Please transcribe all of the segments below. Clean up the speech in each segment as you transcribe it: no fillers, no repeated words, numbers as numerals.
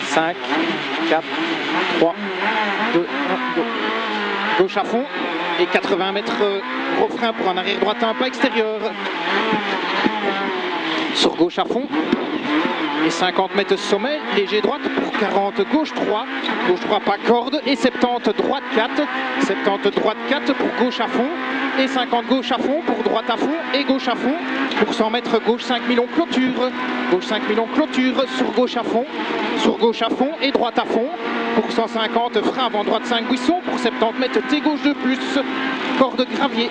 5, 4, 3, 2, 1, go. Gauche à fond et 80 mètres gros frein pour un arrière droite un pas extérieur. Sur gauche à fond et 50 mètres sommet, léger droite pour 40, gauche 3 pas corde et 70 droite 4, 70 droite 4 pour gauche à fond et 50 gauche à fond pour droite à fond et gauche à fond pour 100 mètres gauche 5 millions clôture, gauche 5 millions clôture sur gauche à fond et droite à fond pour 150 frein avant droite 5 buissons pour 70 mètres T gauche de plus, corde gravier,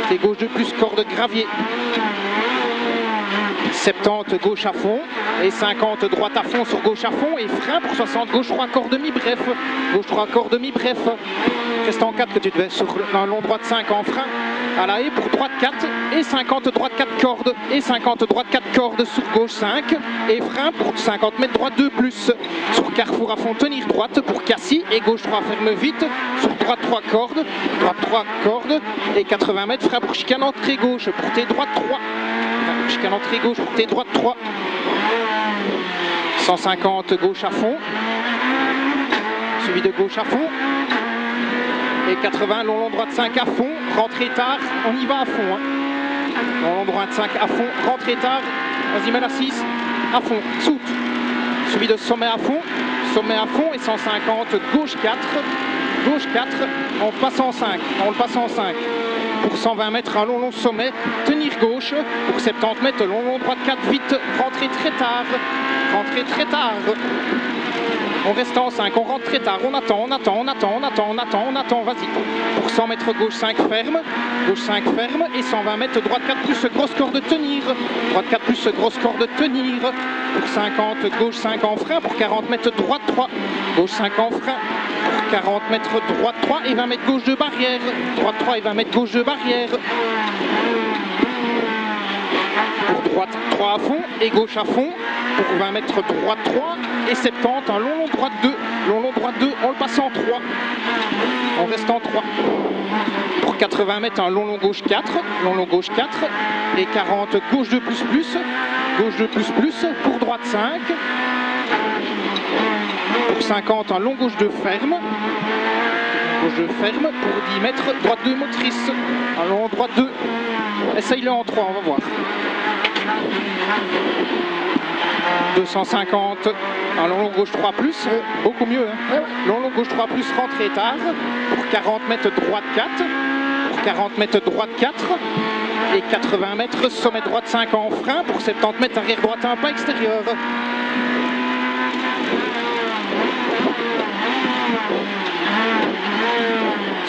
T gauche de plus, corde gravier. 70 gauche à fond et 50 droite à fond sur gauche à fond et frein pour 60 gauche 3 corps demi bref, gauche 3 corps demi bref, reste en 4 que tu devais sur un long droite 5 en frein à la haie pour droite 4 et 50 droite 4 cordes et 50 droite 4 cordes sur gauche 5 et frein pour 50 mètres droite 2 plus sur carrefour à fond tenir droite pour Cassis et gauche 3 ferme vite sur droite 3 cordes et 80 mètres frein pour chicane entrée gauche pour T droite 3. Chicane entrée gauche pour T droite 3. 150 gauche à fond. Suivi de gauche à fond. Et 80 long droite 5 à fond. Rentrée tard, on y va à fond. Long droite 5 à fond, rentrée tard. Vas-y, mets la 6. À fond, soute. Suivi de sommet à fond et 150 gauche 4. Gauche 4, on passe en 5. On le passe en 5. Pour 120 mètres, un long sommet, tenir gauche. Pour 70 mètres, long droite 4, vite, rentrer très tard. On reste en 5, on rentre très tard, on attend, vas-y. Pour 100 mètres, gauche 5 ferme et 120 mètres, droite 4 plus grosse corde tenir. Droite 4 plus grosse corde tenir. Pour 50, gauche 5 en frein, pour 40 mètres, droite 3. Gauche 5 en frein. 40 mètres droite 3 et 20 mètres gauche de barrière. Droite 3 et 20 mètres gauche de barrière. Pour droite 3 à fond et gauche à fond. Pour 20 mètres droite 3 et 70 un long droite 2. Long droite 2, on le passe en 3. On reste en 3. Pour 80 mètres un long gauche 4. Long gauche 4 et 40 gauche de plus. Gauche de plus pour droite 5. Pour 50, un long gauche de ferme. Gauche de ferme pour 10 mètres, droite 2 motrice. Un long droite 2. Essaye-le en 3, on va voir. 250, un long gauche 3 plus, beaucoup mieux. Long gauche 3 plus, rentrée tard. Pour 40 mètres, droite 4. Pour 40 mètres, droite 4. Et 80 mètres, sommet droite 5 en frein. Pour 70 mètres, arrière droite 1 pas extérieur.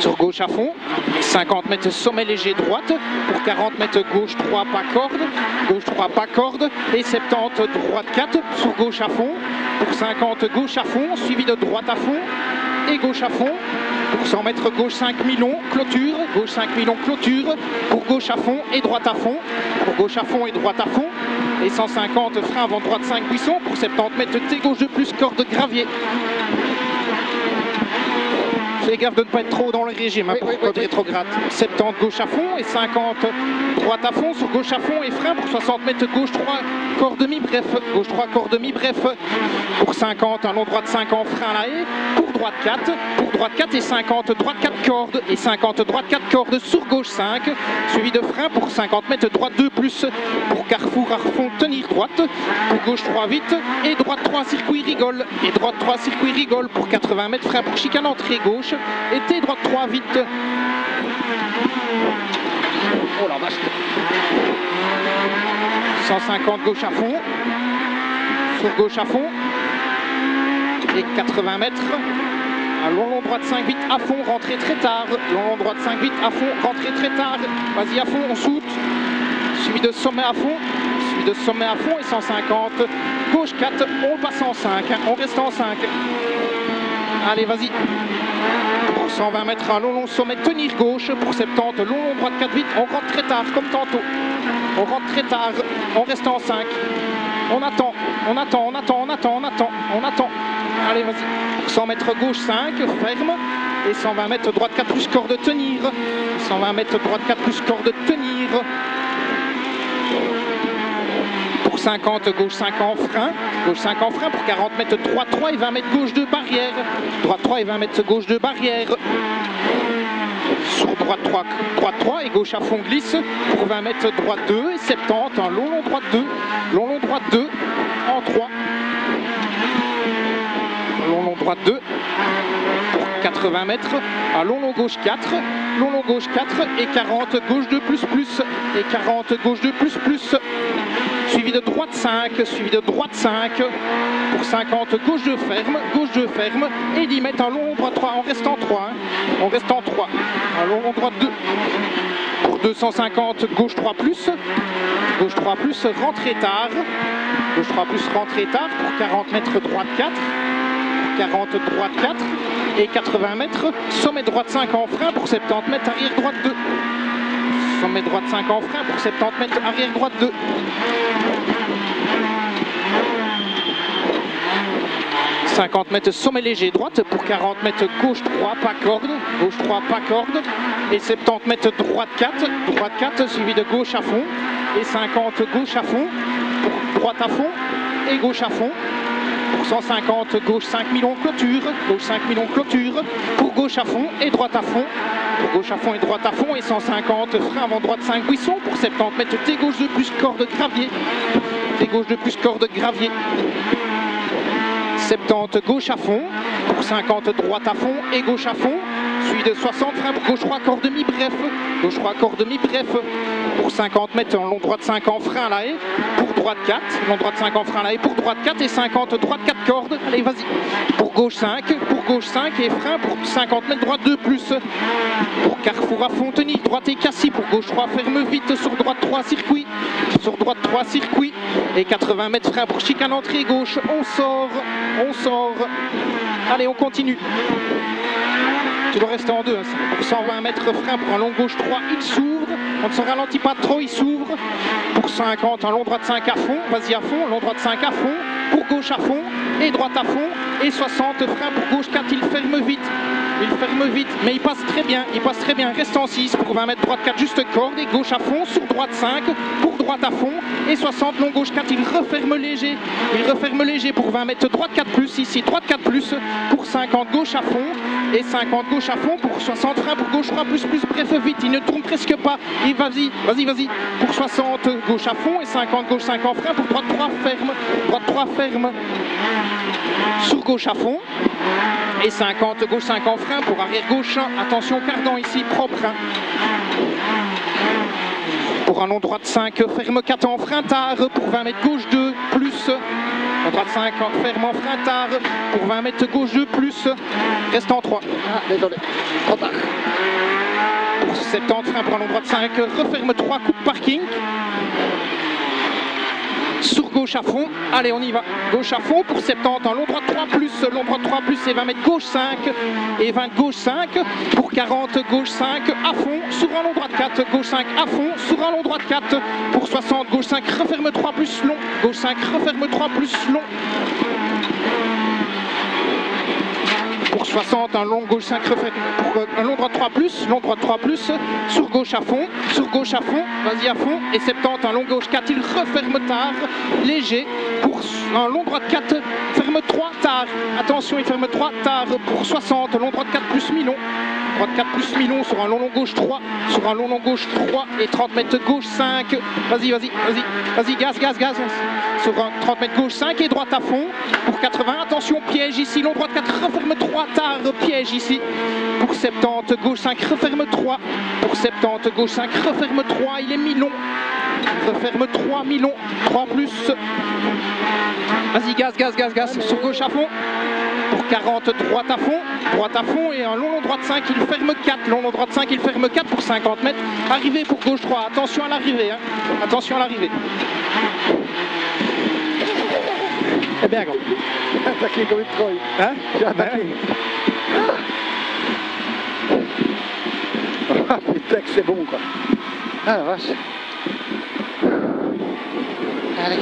Sur gauche à fond, 50 mètres sommet léger droite, pour 40 mètres gauche 3 pas corde, et 70 droite 4 sur gauche à fond, pour 50 gauche à fond, suivi de droite à fond et gauche à fond, pour 100 mètres gauche 5 millions, clôture, gauche 5 millions, clôture, pour gauche à fond et droite à fond, pour gauche à fond et droite à fond, et 150 frein avant droite 5 buissons, pour 70 mètres T gauche de plus, corde gravier. Fais gaffe de ne pas être trop dans le régime pour corde rétrograde. 70 gauche à fond et 50 droite à fond sur gauche à fond et frein pour 60 mètres gauche 3 corps demi bref. Gauche 3 corps demi bref pour 50 un long droite 5 en frein à la haie. Pour droite 4 et 50 droite 4 cordes et 50 droite 4 cordes sur gauche 5 suivi de frein pour 50 mètres droite 2 plus pour carrefour à fond tenir droite pour gauche 3 vite et droite 3 circuit rigole et droite 3 circuit rigole pour 80 mètres frein pour chicane entrée gauche et T droite 3 vite. Oh la vache. 150 gauche à fond sur gauche à fond et 80 mètres. Un long droite 5 vite à fond, rentrée très tard. Long droite 5 vite à fond, rentrée très tard. Vas-y à fond, on saute. Suivi de sommet à fond. Suivi de sommet à fond et 150. Gauche 4, on passe en 5. On reste en 5. Allez, vas-y. Pour 120 mètres, un long sommet, tenir gauche. Pour 70, long droite 4 vite. On rentre très tard, comme tantôt. On rentre très tard. On reste en 5. On attend. Allez, vas-y. 100 mètres gauche 5, ferme. Et 120 mètres droite 4 plus corde tenir. 120 mètres droite 4 plus corde tenir. Pour 50, gauche 5 en frein. Gauche 5 en frein pour 40 mètres droite 3 et 20 mètres gauche 2 barrière. Droite 3 et 20 mètres gauche 2 barrière. Sur droite 3, droite 3 et gauche à fond glisse pour 20 mètres droite 2 et 70 en long droite 2. Long droite 2 en 3. Long droite 2 pour 80 mètres. À long gauche 4. Long gauche 4 et 40 gauche 2 plus plus. Et 40 gauche 2 plus plus. Suivi de droite 5, suivi de droite 5 pour 50 gauche 2 ferme et 10 mètres en long droite 3, on reste en 3, hein. On reste en 3, en long droite 2 pour 250 gauche 3 plus, rentrée tard, gauche 3 plus rentrée tard pour 40 mètres droite 4, 40 droite 4 et 80 mètres, sommet droite 5 en frein pour 70 mètres arrière droite 2. Sommet droite 5 en frein pour 70 mètres arrière droite 2. « 50 mètres sommet léger droite pour 40 mètres gauche 3 pas corde, gauche 3 pas corde et 70 mètres droite 4 suivi de gauche à fond et 50 gauche à fond pour droite à fond et gauche à fond pour 150 gauche 5 millions clôture, gauche 5 millions clôture pour gauche à fond et droite à fond. Pour gauche à fond et droite à fond et 150 frein avant droite 5 buissons pour 70 mètres T gauche de plus corde gravier. T gauche de plus corde gravier. 70 gauche à fond pour 50 droite à fond et gauche à fond. Suivi de 60 frein pour gauche 3 corps demi bref. Gauche 3 corps demi bref pour 50 mètres en long droite 5 en frein à la haie. Pour droite 4, long droite 5 en frein à la haie pour droite 4 et 50 droite 4 cordes. Allez vas-y. Pour gauche 5 et frein pour 50 mètres droite 2 plus. Pour carrefour à Fontenay, droite et Cassis pour gauche 3 ferme vite sur droite 3 circuit. Sur droite 3 circuit et 80 mètres frein pour chicane entrée gauche. On sort. Allez on continue. Tu dois rester en 2, hein. Pour 120 mètres frein pour un long gauche 3, il s'ouvre, on ne se ralentit pas trop, il s'ouvre. Pour 50, un long droite 5 à fond, vas-y à fond, long droite 5 à fond, pour gauche à fond, et droite à fond, et 60 frein pour gauche 4, il ferme vite, mais il passe très bien, reste en 6 pour 20 mètres droite 4, juste corde, et gauche à fond, sur droite 5, pour droite à fond, et 60 long gauche 4, il referme léger pour 20 mètres droite 4 plus, ici droite 4 plus, pour 50 gauche à fond, et 50 gauche à fond pour 60 frein pour gauche 3 plus bref vite, il ne tourne presque pas, et vas-y, pour 60 gauche à fond et 50 gauche 5 en frein pour droite 3 ferme, sur gauche à fond, et 50 gauche 5 en frein pour arrière gauche 1, attention cardan ici, propre, hein. Pour un long droite 5, ferme 4 en frein tard, pour 20 mètres gauche 2 plus. En droite 5, ferme en frein tard, pour 20 mètres gauche 2 plus. Reste en 3. Ah, désolé. Trop tard. Pour 70 frein pour un long droite 5, referme 3 coups de parking. Sur gauche à fond, allez on y va, gauche à fond pour 70 en long droite 3 plus et 20 mètres gauche 5 et 20 gauche 5 pour 40 gauche 5 à fond sur un long droite 4, gauche 5 à fond sur un long droite 4 pour 60 gauche 5 referme 3 plus long, gauche 5 referme 3 plus long. Pour 60, un long gauche 5 referme, pour un long droite 3 plus, sur gauche à fond, vas-y à fond, et 70, un long gauche 4, il referme tard, léger, pour un long droite 4, ferme 3 tard, attention il ferme 3 tard, pour 60, long droite 4 plus mi-long, droite 4 plus mi-long sur un long gauche 3, et 30 mètres gauche 5, vas-y, gaz, sur un 30 mètres gauche 5 et droite à fond, pour 80, attention piège ici, long droite 4, referme 3 tard, piège ici, pour 70, gauche 5, referme 3, pour 70, gauche 5, referme 3, il est mi-long, referme 3, mi-long, 3 plus, vas-y gaz, sur gauche à fond, pour 40, droite à fond et un long droite 5, il ferme 4, pour 50 mètres, arrivée pour gauche 3, attention à l'arrivée, hein. Attention à l'arrivée. C'est bien gros. Attaqué comme une troille. Hein? J'ai attaqué. Ah putain que c'est bon quoi. Ah la vache. Allez.